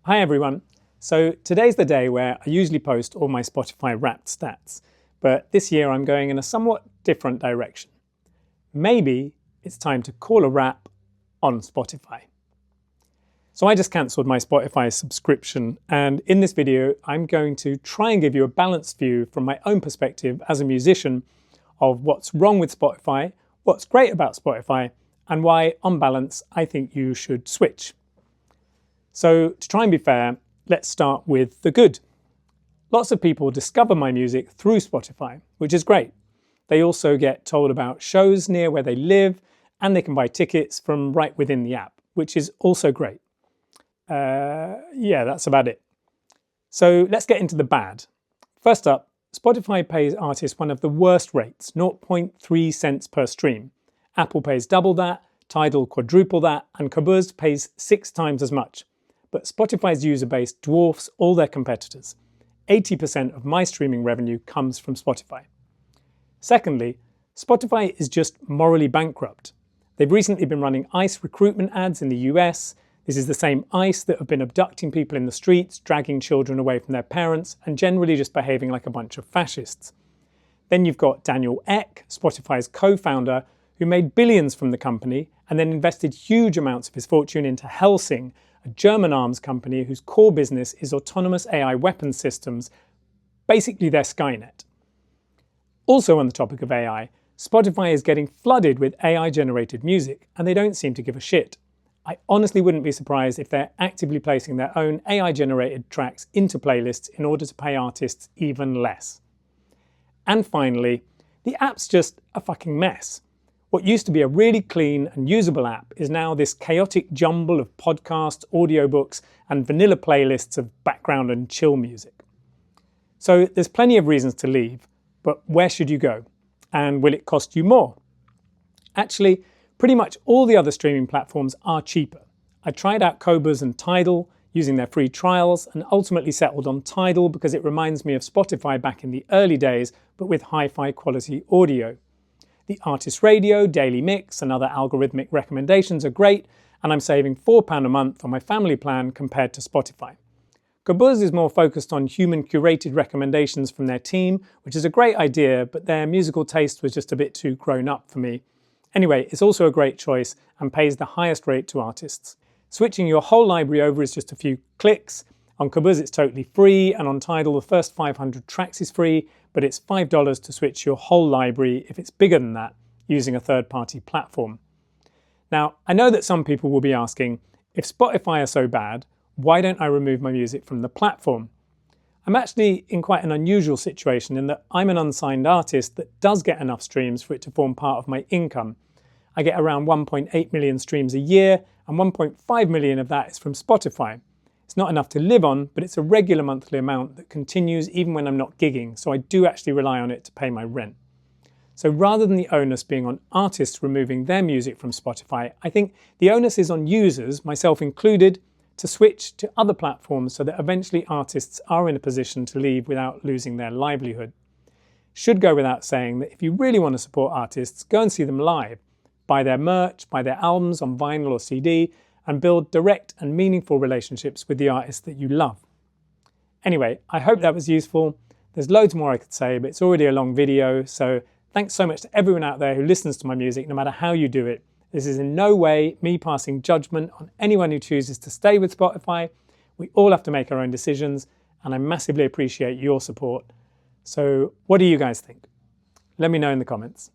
Hi everyone. So today's the day where I usually post all my Spotify Wrapped stats, but this year I'm going in a somewhat different direction. Maybe it's time to call a wrap on Spotify. So I just cancelled my Spotify subscription, and in this video I'm going to try and give you a balanced view from my own perspective as a musician of what's wrong with Spotify, what's great about Spotify, and why, on balance, I think you should switch. So to try and be fair, let's start with the good. Lots of people discover my music through Spotify, which is great. They also get told about shows near where they live, and they can buy tickets from right within the app, which is also great. Yeah, that's about it. So let's get into the bad. First up, Spotify pays artists one of the worst rates, 0.3 cents per stream. Apple pays double that, Tidal quadruple that, and Qobuz pays 6 times as much. But Spotify's user base dwarfs all their competitors. 80% of my streaming revenue comes from Spotify. Secondly, Spotify is just morally bankrupt. They've recently been running ICE recruitment ads in the US. This is the same ICE that have been abducting people in the streets, dragging children away from their parents, and generally just behaving like a bunch of fascists. Then you've got Daniel Ek, Spotify's co-founder, who made billions from the company and then invested huge amounts of his fortune into Helsing, a German arms company whose core business is autonomous AI weapons systems, basically their Skynet. Also on the topic of AI, Spotify is getting flooded with AI-generated music, and they don't seem to give a shit. I honestly wouldn't be surprised if they're actively placing their own AI-generated tracks into playlists in order to pay artists even less. And finally, the app's just a fucking mess. What used to be a really clean and usable app is now this chaotic jumble of podcasts, audiobooks, and vanilla playlists of background and chill music. So there's plenty of reasons to leave, but where should you go? And will it cost you more? Actually, pretty much all the other streaming platforms are cheaper. I tried out Qobuz and Tidal using their free trials and ultimately settled on Tidal because it reminds me of Spotify back in the early days, but with hi-fi quality audio. The Artist Radio, Daily Mix, and other algorithmic recommendations are great, and I'm saving £4 a month on my family plan compared to Spotify. Qobuz is more focused on human-curated recommendations from their team, which is a great idea, but their musical taste was just a bit too grown up for me. Anyway, it's also a great choice and pays the highest rate to artists. Switching your whole library over is just a few clicks. On Qobuz it's totally free, and on Tidal the first 500 tracks is free, but it's $5 to switch your whole library if it's bigger than that, using a third-party platform. Now, I know that some people will be asking, if Spotify are so bad, why don't I remove my music from the platform? I'm actually in quite an unusual situation in that I'm an unsigned artist that does get enough streams for it to form part of my income. I get around 1.8 million streams a year, and 1.5 million of that is from Spotify. It's not enough to live on, but it's a regular monthly amount that continues even when I'm not gigging, so I do actually rely on it to pay my rent. So rather than the onus being on artists removing their music from Spotify, I think the onus is on users, myself included, to switch to other platforms so that eventually artists are in a position to leave without losing their livelihood. Should go without saying that if you really want to support artists, go and see them live. Buy their merch, buy their albums on vinyl or CD, and build direct and meaningful relationships with the artists that you love. Anyway, I hope that was useful. There's loads more I could say, but it's already a long video, so thanks so much to everyone out there who listens to my music, no matter how you do it. This is in no way me passing judgment on anyone who chooses to stay with Spotify. We all have to make our own decisions, and I massively appreciate your support. So what do you guys think? Let me know in the comments.